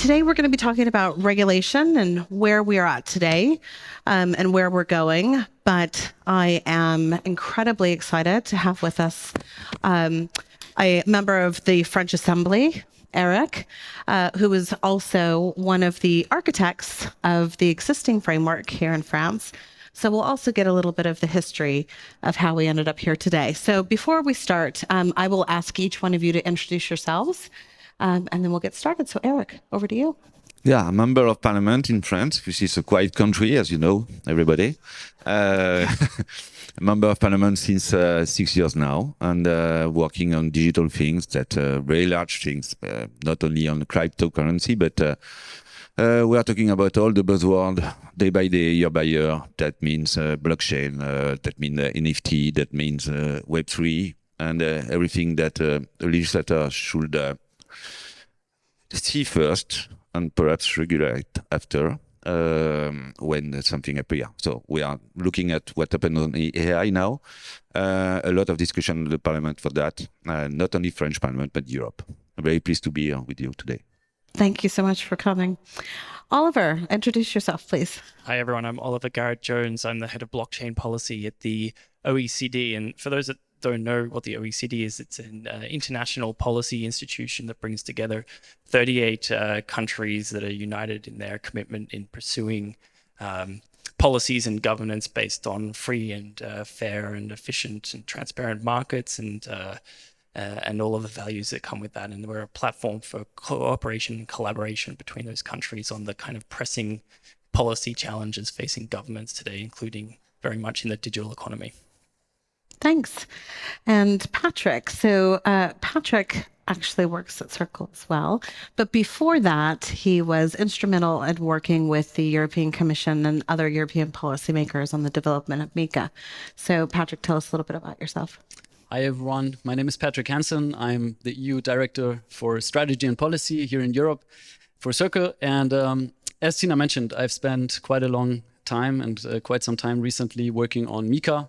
today we're going to be talking about regulation and where we are at today and where we're going. But I am incredibly excited to have with us a member of the French Assembly, Eric, who is also one of the architects of the existing framework here in France. So we'll also get a little bit of the history of how we ended up here today. So before we start, I will ask each one of you to introduce yourselves, and then we'll get started. So Eric, over to you. Yeah, I'm a member of parliament in France, which is a quiet country, as you know, everybody. A member of parliament since 6 years now, and working on digital things, that very large things, not only on cryptocurrency, but we are talking about all the buzzword day by day, year by year. That means blockchain, that means NFT, that means Web3, and everything that a legislator should see first and perhaps regulate after when something appears. So we are looking at what happened on AI now. A lot of discussion in the parliament for that, not only French parliament, but Europe. I'm very pleased to be here with you today. Thank you so much for coming. Oliver, introduce yourself, please. Hi, everyone. I'm Oliver Garrett-Jones. I'm the head of blockchain policy at the OECD. And for those that don't know what the OECD is, it's an international policy institution that brings together 38 countries that are united in their commitment in pursuing policies and governance based on free and fair and efficient and transparent markets and all of the values that come with that. And we're a platform for cooperation and collaboration between those countries on the kind of pressing policy challenges facing governments today, including very much in the digital economy. Thanks. And Patrick. So Patrick actually works at Circle as well. But before that, he was instrumental in working with the European Commission and other European policymakers on the development of MiCA. So Patrick, tell us a little bit about yourself. Hi, everyone. My name is Patrick Hansen. I'm the EU Director for Strategy and Policy here in Europe for Circle. And as Tina mentioned, I've spent quite a long time and quite some time recently working on MiCA,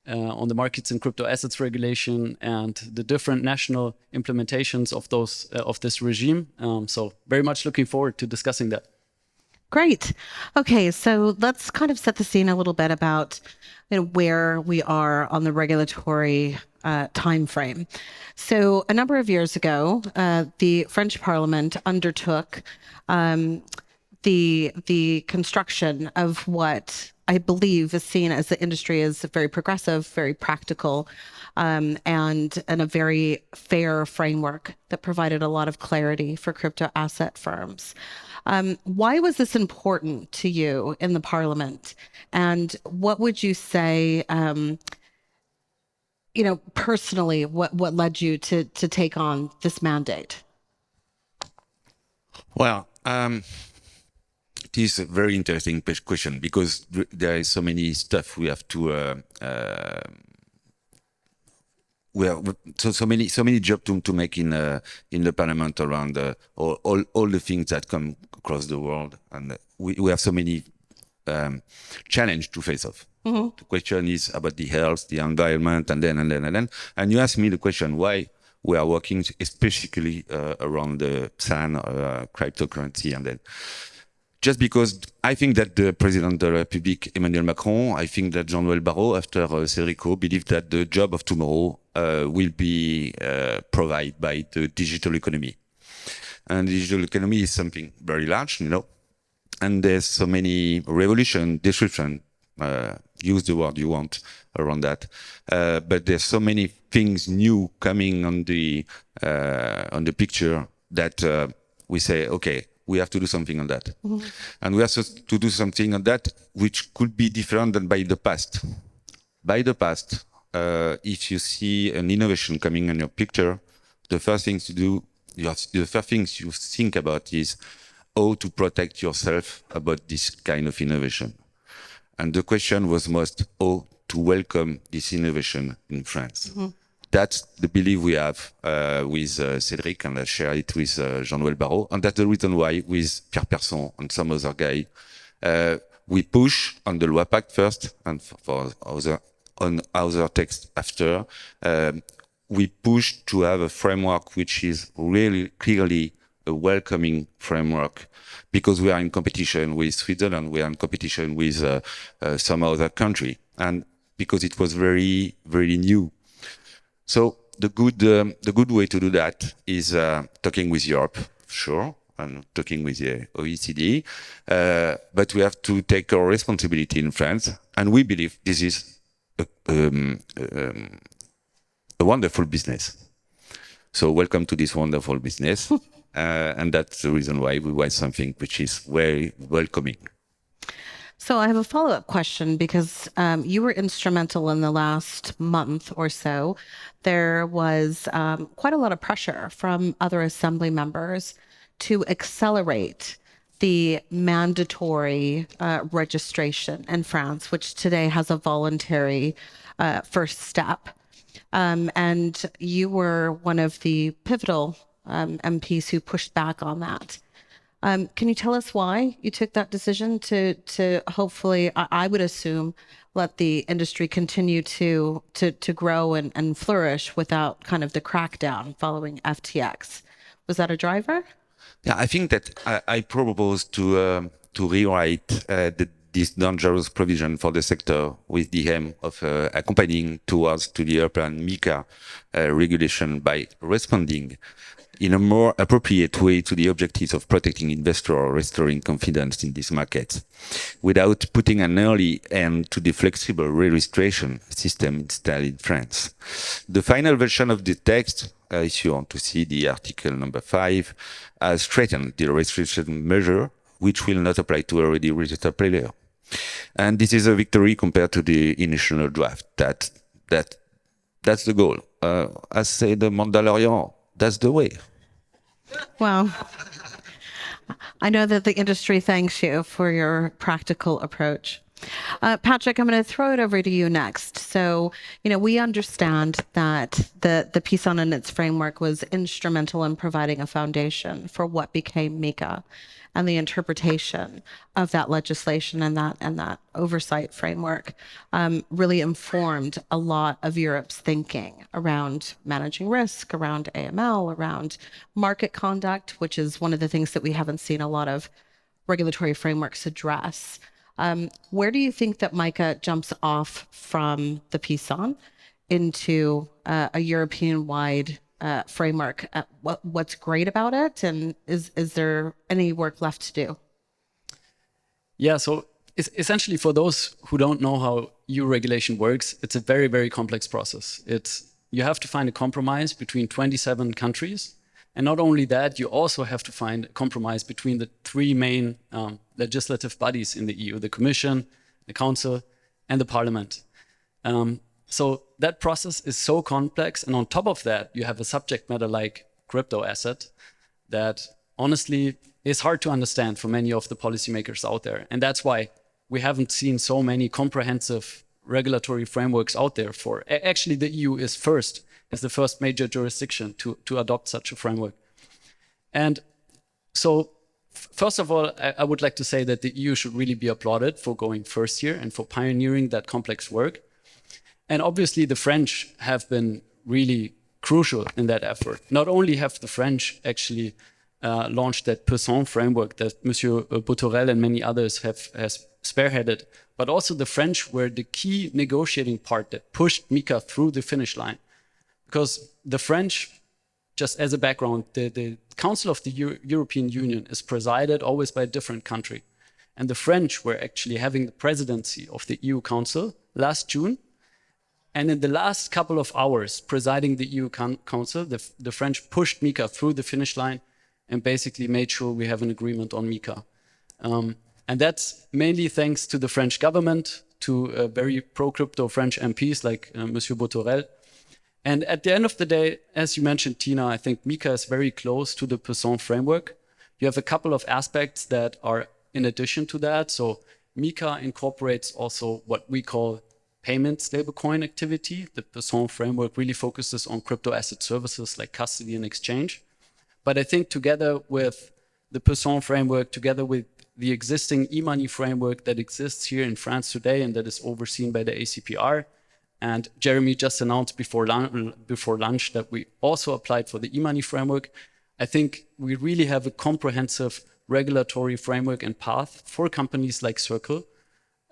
on the markets and crypto assets regulation and the different national implementations of this regime. So very much looking forward to discussing that. Great. Okay, so let's kind of set the scene a little bit about where we are on the regulatory time frame. So a number of years ago, the French Parliament undertook the construction of what I believe is seen as the industry as very progressive, very practical, and a very fair framework that provided a lot of clarity for crypto asset firms. Why was this important to you in the Parliament? And what would you say, personally, what led you to take on this mandate? Well, it is a very interesting question because there is so many stuff we have to so many jobs to make in the parliament around all the things that come across the world, and we have so many challenges to face off. Mm-hmm. The question is about the health, the environment, and then. And you asked me the question why we are working especially around the PSAN, cryptocurrency, and then. Just because I think that the President of the Republic, Emmanuel Macron, I think that Jean-Noël Barrot, after Cédric believe that the job of tomorrow will be provided by the digital economy. And the digital economy is something very large, and there's so many revolution, disruption, use the word you want around that. But there's so many things new coming on the picture that we say, okay, we have to do something on that. Mm-hmm. And we have to do something on that which could be different than by the past. By the past, if you see an innovation coming in your picture, the first things to do, the first things you think about is how to protect yourself about this kind of innovation. And the question was most how to welcome this innovation in France. Mm-hmm. That's the belief we have with Cédric, and I share it with Jean-Noël Barrot. And that's the reason why with Pierre Persson and some other guy, we push on the Loi Pacte first and for other text after. We push to have a framework which is really clearly a welcoming framework, because we are in competition with Switzerland, we are in competition with some other country, and because it was very, very new. So the good way to do that is talking with Europe, sure, and talking with the OECD, but we have to take our responsibility in France, and we believe this is a wonderful business. So welcome to this wonderful business. And that's the reason why we want something which is very welcoming. So I have a follow-up question, because you were instrumental in the last month or so. There was quite a lot of pressure from other assembly members to accelerate the mandatory registration in France, which today has a voluntary first step. And you were one of the pivotal MPs who pushed back on that. Can you tell us why you took that decision to hopefully, I would assume, let the industry continue to grow and flourish without kind of the crackdown following FTX? Was that a driver? Yeah, I think that I propose to rewrite this dangerous provision for the sector with the aim of accompanying towards to the European MiCA regulation by responding in a more appropriate way to the objectives of protecting investors or restoring confidence in these markets, without putting an early end to the flexible re-registration system installed in France. The final version of the text, if you want to see the article number 5, has straightened the restriction measure, which will not apply to already registered players. And this is a victory compared to the initial draft. That's the goal. As said the Mandalorian, that's the way. Well, I know that the industry thanks you for your practical approach. Patrick, I'm going to throw it over to you next. So, we understand that the PISON and its framework was instrumental in providing a foundation for what became MiCA, and the interpretation of that legislation and that oversight framework really informed a lot of Europe's thinking around managing risk, around AML, around market conduct, which is one of the things that we haven't seen a lot of regulatory frameworks address. Where do you think that MiCA jumps off from the PISON into a European-wide framework? What's great about it, and is there any work left to do? Yeah, so essentially, for those who don't know how EU regulation works, it's a very, very complex process. You have to find a compromise between 27 countries. And not only that, you also have to find a compromise between the three main legislative bodies in the EU: the Commission, the Council, and the Parliament. So that process is so complex. And on top of that, you have a subject matter like crypto asset that honestly is hard to understand for many of the policymakers out there. And that's why we haven't seen so many comprehensive regulatory frameworks out there for. Actually, the EU is the first major jurisdiction to adopt such a framework. And so, first of all, I would like to say that the EU should really be applauded for going first here and for pioneering that complex work. And obviously, the French have been really crucial in that effort. Not only have the French actually launched that PISON framework that Monsieur Botorel and many others have spearheaded, but also the French were the key negotiating part that pushed MiCA through the finish line. Because the French, just as a background, the Council of the European Union is presided always by a different country. And the French were actually having the presidency of the EU Council last June. And in the last couple of hours presiding the EU Council, the French pushed MiCA through the finish line and basically made sure we have an agreement on MiCA. And that's mainly thanks to the French government, to very pro-crypto French MPs like Monsieur Botorel. And at the end of the day, as you mentioned, Tina, I think MiCA is very close to the PISON framework. You have a couple of aspects that are in addition to that. So MiCA incorporates also what we call payment stablecoin activity. The PISON framework really focuses on crypto asset services like custody and exchange. But I think together with the PISON framework, together with the existing e-money framework that exists here in France today and that is overseen by the ACPR, and Jeremy just announced before lunch that we also applied for the e-money framework, I think we really have a comprehensive regulatory framework and path for companies like Circle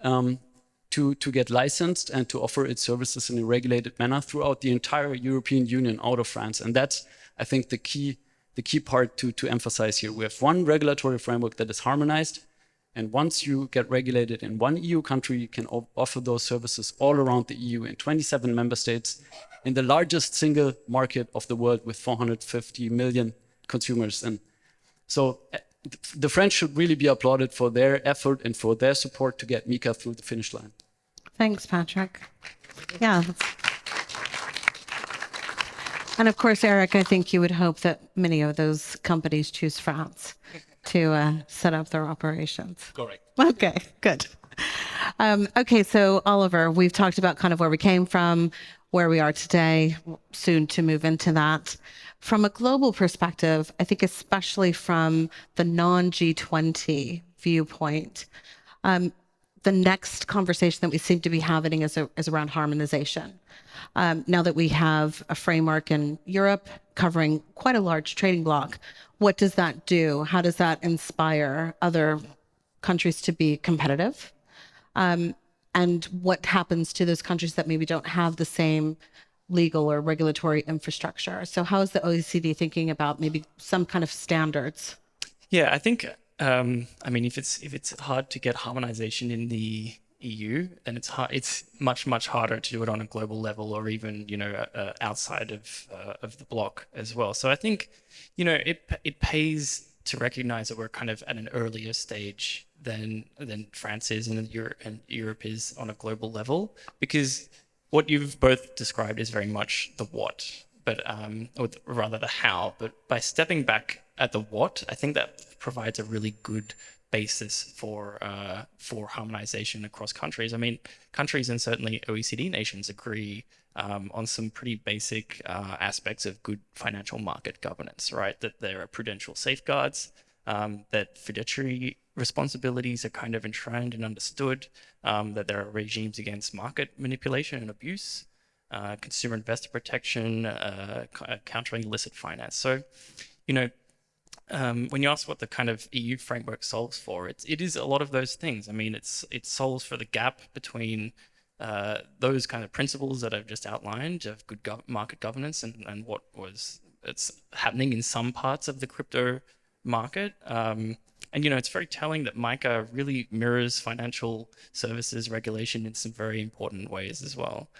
to get licensed and to offer its services in a regulated manner throughout the entire European Union out of France. And that's, I think, the key part to emphasize here. We have one regulatory framework that is harmonized. And once you get regulated in one EU country, you can offer those services all around the EU in 27 member states, in the largest single market of the world with 450 million consumers. And so the French should really be applauded for their effort and for their support to get MiCA through the finish line. Thanks, Patrick. Yeah. And of course, Eric, I think you would hope that many of those companies choose France to set up their operations. Correct. Okay, good. Okay, so Oliver, we've talked about kind of where we came from, where we are today, soon to move into that. From a global perspective, I think especially from the non-G20 viewpoint, the next conversation that we seem to be having is around harmonization. Now that we have a framework in Europe covering quite a large trading bloc, what does that do? How does that inspire other countries to be competitive? And what happens to those countries that maybe don't have the same legal or regulatory infrastructure? So how is the OECD thinking about maybe some kind of standards? Yeah, I think, I mean, if it's hard to get harmonization in the EU, then it's much harder to do it on a global level, or even, you know, outside of the bloc as well. So I think, you know, it pays to recognize that we're kind of at an earlier stage than France is and Europe is on a global level, because what you've both described is very much the what, but or rather the how. But by stepping back at the what, I think that provides a really good basis for harmonization across countries. I mean, countries and certainly OECD nations agree on some pretty basic aspects of good financial market governance, right? That there are prudential safeguards, that fiduciary responsibilities are kind of enshrined and understood, that there are regimes against market manipulation and abuse, consumer investor protection, countering illicit finance. So, you know, when you ask what the kind of EU framework solves for, it is a lot of those things. I mean, it solves for the gap between those kind of principles that I've just outlined of good market governance and what it's happening in some parts of the crypto market. And, you know, it's very telling that MiCA really mirrors financial services regulation in some very important ways as well.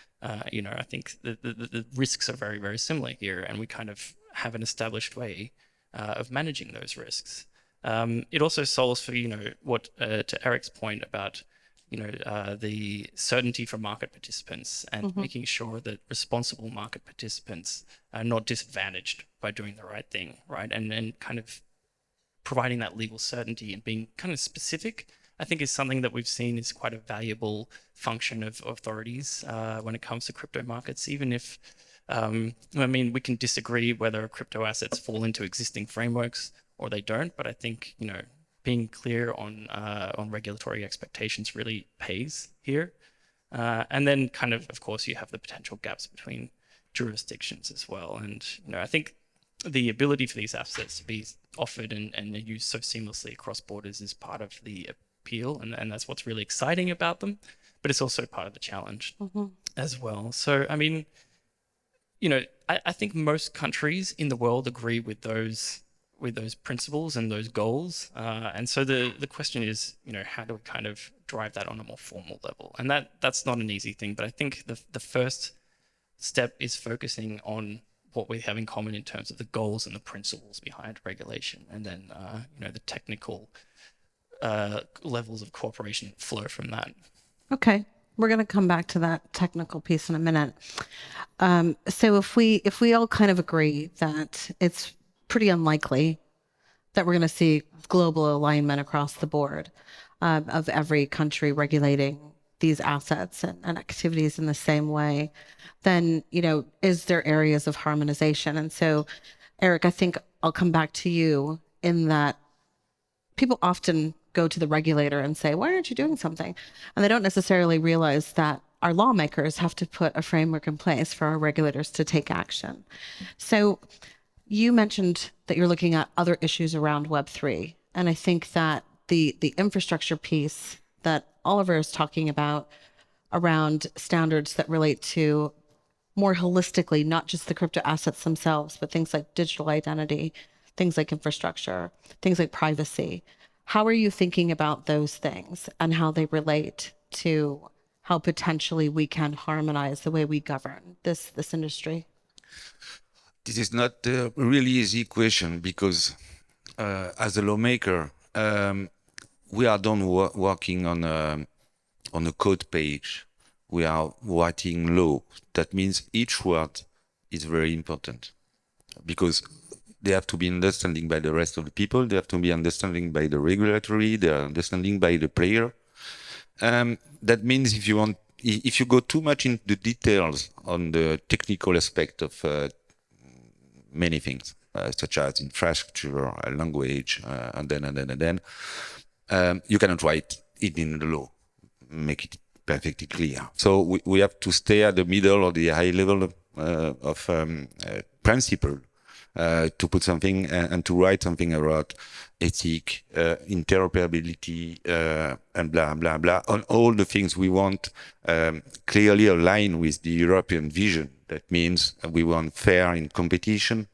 You know, I think the risks are very, very similar here, and we kind of have an established way of managing those risks. It also solves for, you know, what to Eric's point about, you know, the certainty for market participants and making sure that responsible market participants are not disadvantaged by doing the right thing, right? And kind of providing that legal certainty and being kind of specific, I think, is something that we've seen is quite a valuable function of authorities when it comes to crypto markets, even if I mean, we can disagree whether crypto assets fall into existing frameworks or they don't, but I think, you know, being clear on regulatory expectations really pays here. And then kind of course, you have the potential gaps between jurisdictions as well. And, you know, I think the ability for these assets to be offered and used so seamlessly across borders is part of the appeal, and that's what's really exciting about them, but it's also part of the challenge as well. So, I mean, you know, I think most countries in the world agree with those principles and those goals. And so the question is, you know, how do we kind of drive that on a more formal level? And that's not an easy thing, but I think the first step is focusing on what we have in common in terms of the goals and the principles behind regulation, and then, you know, the technical levels of cooperation flow from that. Okay. We're going to come back to that technical piece in a minute. So if we all kind of agree that it's pretty unlikely that we're going to see global alignment across the board of every country regulating these assets and activities in the same way, then, you know, is there areas of harmonization? And so, Eric, I think I'll come back to you in that people often go to the regulator and say, why aren't you doing something? And they don't necessarily realize that our lawmakers have to put a framework in place for our regulators to take action. So you mentioned that you're looking at other issues around Web3. And I think that the infrastructure piece that Oliver is talking about around standards that relate to more holistically, not just the crypto assets themselves, but things like digital identity, things like infrastructure, things like privacy. How are you thinking about those things and how they relate to how potentially we can harmonize the way we govern this industry? This is not a really easy question because as a lawmaker, we are done working on a code page. We are writing law. That means each word is very important because they have to be understanding by the rest of the people. They have to be understanding by the regulatory. They are understanding by the player. That means if you go too much into the details on the technical aspect of many things, such as infrastructure, language, and then, you cannot write it in the law, make it perfectly clear. So we have to stay at the middle or the high level of principle to put something and to write something about ethic, interoperability, and blah, blah, blah, on all the things we want clearly align with the European vision. That means we want fair in competition.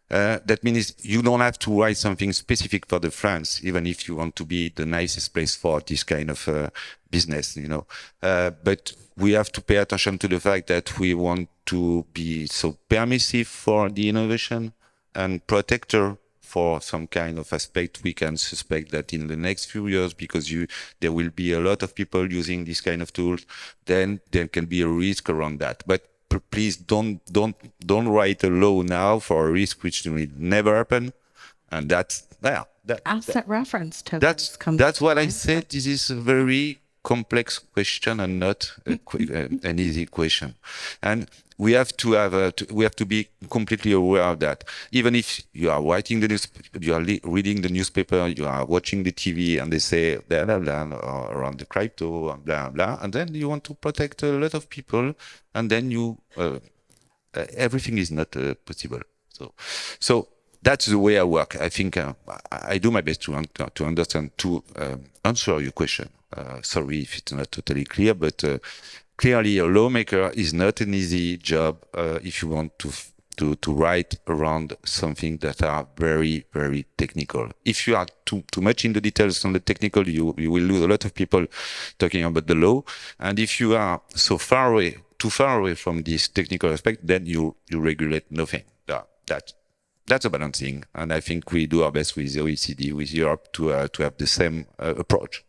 That means you don't have to write something specific for the France, even if you want to be the nicest place for this kind of business, but we have to pay attention to the fact that we want to be so permissive for the innovation and protector for some kind of aspect. We can suspect that in the next few years, because there will be a lot of people using this kind of tools, then there can be a risk around that. But please don't write a law now for a risk which will never happen. And that's Asset reference tokens. That's what I said. This is a very complex question and not an easy question. And we have to be completely aware of that. Even if you are writing the news, you are reading the newspaper, you are watching the TV, and they say blah blah blah around the crypto and blah blah, and then you want to protect a lot of people, and then everything is not possible. So that's the way I work. I think I do my best to understand, to answer your question. Sorry if it's not totally clear, but clearly a lawmaker is not an easy job if you want to write around something that are very, very technical. If you are too much in the details on the technical, you will lose a lot of people talking about the law. And if you are too far away from this technical aspect, then you regulate nothing. That's a balancing, and I think we do our best with the OECD, with Europe, to have the same approach.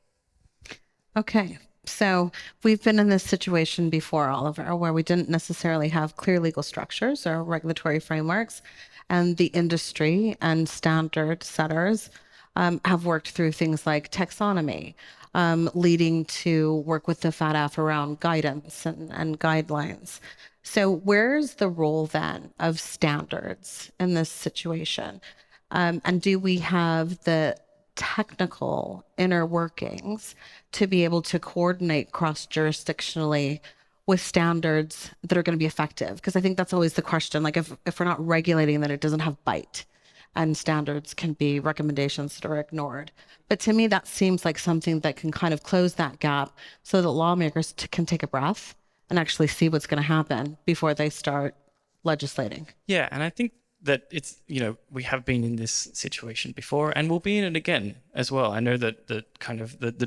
Okay, so we've been in this situation before, Oliver, where we didn't necessarily have clear legal structures or regulatory frameworks, and the industry and standard setters have worked through things like taxonomy, leading to work with the FATF around guidance and guidelines. So where's the role then of standards in this situation? And do we have the technical inner workings to be able to coordinate cross-jurisdictionally with standards that are going to be effective? Because I think that's always the question. Like if we're not regulating, then it doesn't have bite, and standards can be recommendations that are ignored. But to me, that seems like something that can kind of close that gap so that lawmakers can take a breath and actually see what's going to happen before they start legislating. Yeah, and I think that it's, we have been in this situation before and we'll be in it again as well. I know that the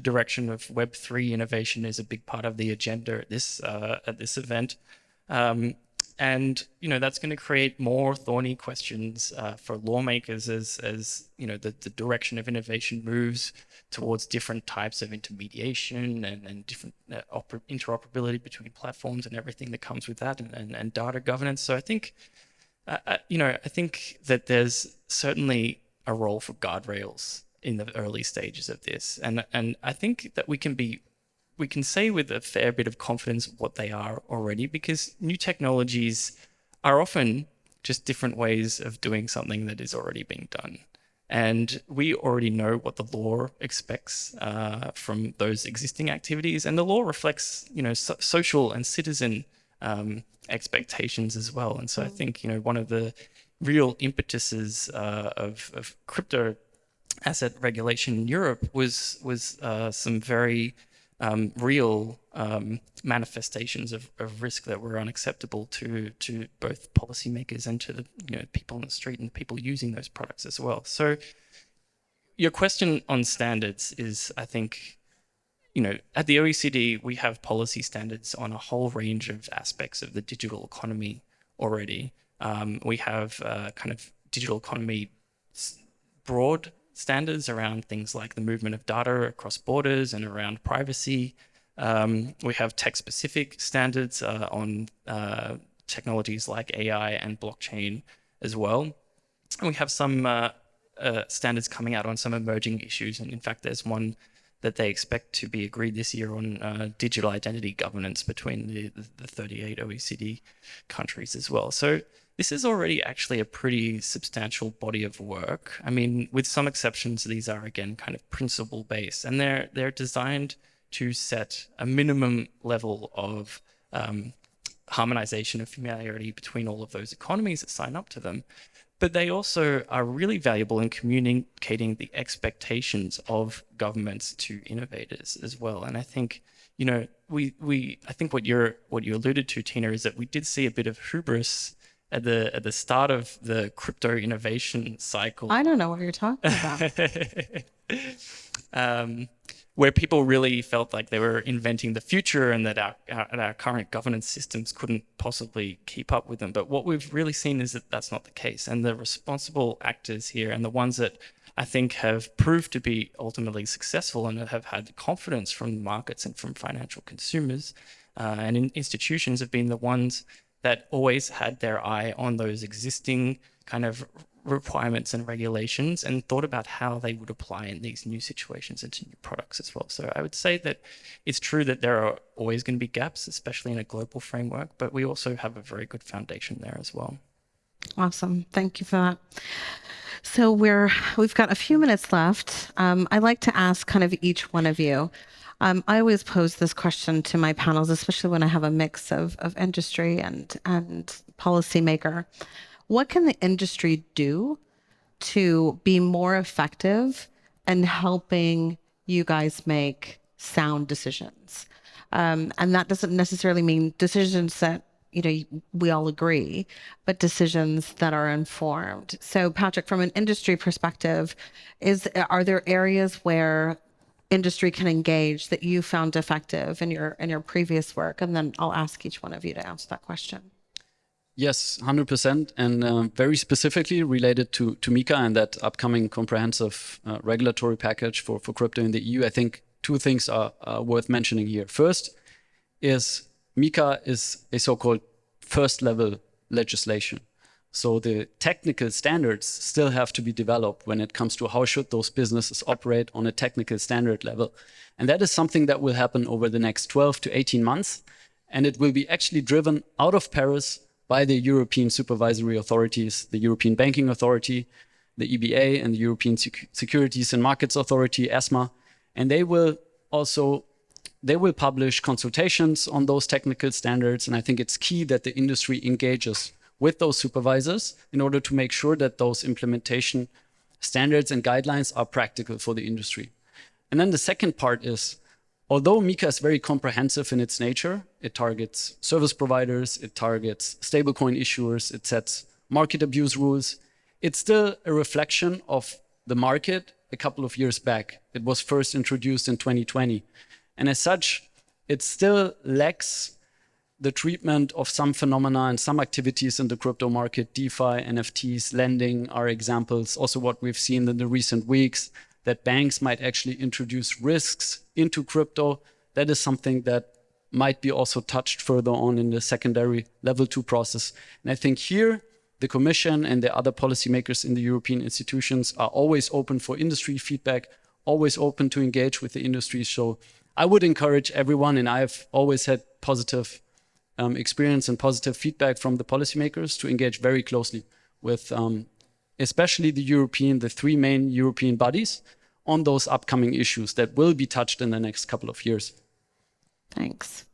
direction of Web3 innovation is a big part of the agenda at this event. And, that's going to create more thorny questions for lawmakers as the direction of innovation moves towards different types of intermediation and different interoperability between platforms and everything that comes with that, and data governance. So I think, I think that there's certainly a role for guardrails in the early stages of this. And I think that we can say with a fair bit of confidence what they are already, because new technologies are often just different ways of doing something that is already being done. And we already know what the law expects from those existing activities. And the law reflects, social and citizen expectations as well. And so I think, one of the real impetuses of crypto asset regulation in Europe was some very real manifestations of risk that were unacceptable to both policymakers and to the people on the street and the people using those products as well. So your question on standards is, I think, at the OECD, we have policy standards on a whole range of aspects of the digital economy already. We have kind of digital economy broad standards around things like the movement of data across borders and around privacy. We have tech-specific standards on technologies like AI and blockchain as well. And we have some standards coming out on some emerging issues. And in fact, there's one that they expect to be agreed this year on digital identity governance between the 38 OECD countries as well. So this is already actually a pretty substantial body of work. I mean, with some exceptions, these are, again, kind of principle-based, and they're designed to set a minimum level of harmonization and familiarity between all of those economies that sign up to them. But they also are really valuable in communicating the expectations of governments to innovators as well. And I think, I think what you alluded to, Tina, is that we did see a bit of hubris at the start of the crypto innovation cycle. I don't know what you're talking about. Where people really felt like they were inventing the future and that our current governance systems couldn't possibly keep up with them. But what we've really seen is that that's not the case. And the responsible actors here, and the ones that I think have proved to be ultimately successful and have had confidence from markets and from financial consumers and institutions, have been the ones that always had their eye on those existing kind of requirements and regulations and thought about how they would apply in these new situations and to new products as well. So I would say that it's true that there are always going to be gaps, especially in a global framework, but we also have a very good foundation there as well. Awesome. Thank you for that. So we've got a few minutes left. I'd like to ask kind of each one of you. I always pose this question to my panels, especially when I have a mix of industry and policymaker. What can the industry do to be more effective in helping you guys make sound decisions? And that doesn't necessarily mean decisions that we all agree, but decisions that are informed. So, Patrick, from an industry perspective, are there areas where industry can engage that you found effective in your previous work? And then I'll ask each one of you to answer that question. Yes, 100%. And very specifically related to MiCA and that upcoming comprehensive regulatory package for crypto in the EU, I think two things are worth mentioning here. First is MiCA is a so-called first level legislation. So the technical standards still have to be developed when it comes to how should those businesses operate on a technical standard level. And that is something that will happen over the next 12 to 18 months. And it will be actually driven out of Paris by the European supervisory authorities, the European Banking Authority, the EBA, and the European Securities and Markets Authority, ESMA. And they will publish consultations on those technical standards. And I think it's key that the industry engages with those supervisors in order to make sure that those implementation standards and guidelines are practical for the industry. And then the second part is, although MiCA is very comprehensive in its nature, it targets service providers, it targets stablecoin issuers, it sets market abuse rules, it's still a reflection of the market a couple of years back. It was first introduced in 2020. And as such, it still lacks the treatment of some phenomena and some activities in the crypto market. DeFi, NFTs, lending are examples. Also what we've seen in the recent weeks, that banks might actually introduce risks into crypto. That is something that might be also touched further on in the secondary level 2 process. And I think here, the Commission and the other policymakers in the European institutions are always open for industry feedback, always open to engage with the industry. So I would encourage everyone, and I've always had positive experience and positive feedback from the policymakers, to engage very closely with especially the 3 main European bodies on those upcoming issues that will be touched in the next couple of years. Thanks.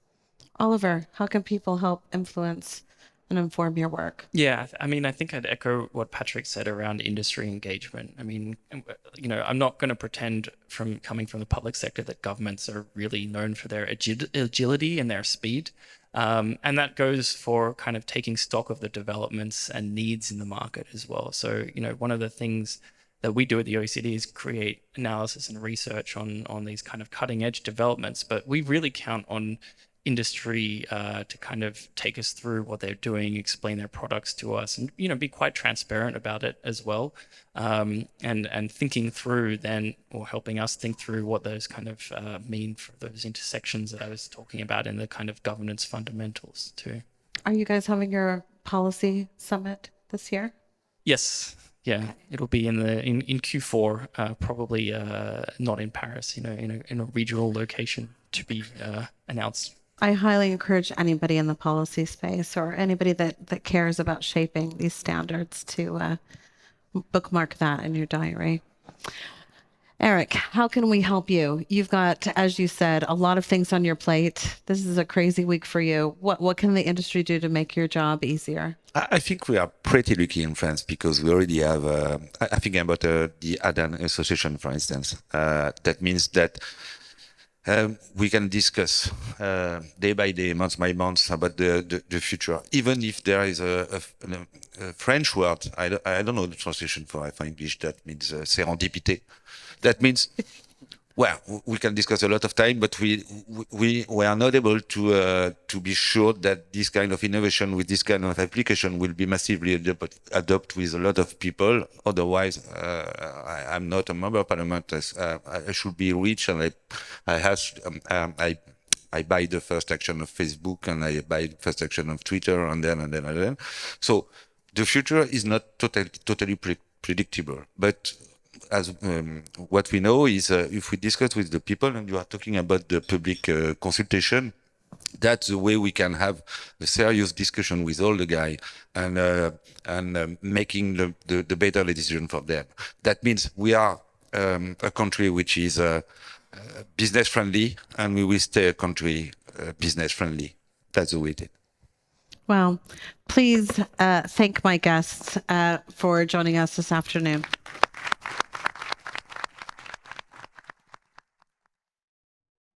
Oliver, how can people help influence and inform your work? Yeah, I mean, I think I'd echo what Patrick said around industry engagement. I mean, I'm not going to pretend from coming from the public sector that governments are really known for their agility and their speed. And that goes for kind of taking stock of the developments and needs in the market as well. So, one of the things that we do at the OECD is create analysis and research on these kind of cutting edge developments, but we really count on industry to kind of take us through what they're doing, explain their products to us, and be quite transparent about it as well, and thinking through then, or helping us think through what those kind of mean for those intersections that I was talking about in the kind of governance fundamentals too. Are you guys having your policy summit this year? Yes. Yeah, it'll be in Q4, probably not in Paris, in a regional location to be announced. I highly encourage anybody in the policy space or anybody that cares about shaping these standards to bookmark that in your diary. Eric, how can we help you? You've got, as you said, a lot of things on your plate. This is a crazy week for you. What can the industry do to make your job easier? I think we are pretty lucky in France because we already have, I think about the ADAN Association, for instance. That means that we can discuss day by day, month by month about the future. Even if there is a French word, I don't know the translation for English, that means serendipité. That means, well, we can discuss a lot of time, but we are not able to be sure that this kind of innovation with this kind of application will be massively adopted with a lot of people. Otherwise, I'm not a member of parliament. I should be rich, and I buy the first action of Facebook, and I buy the first action of Twitter, and then. So the future is not totally predictable, but as what we know is if we discuss with the people, and you are talking about the public consultation, that's the way we can have a serious discussion with all the guys and making the better decision for them. That means we are a country which is business friendly, and we will stay a country business friendly. That's the way it is. Well, please thank my guests for joining us this afternoon.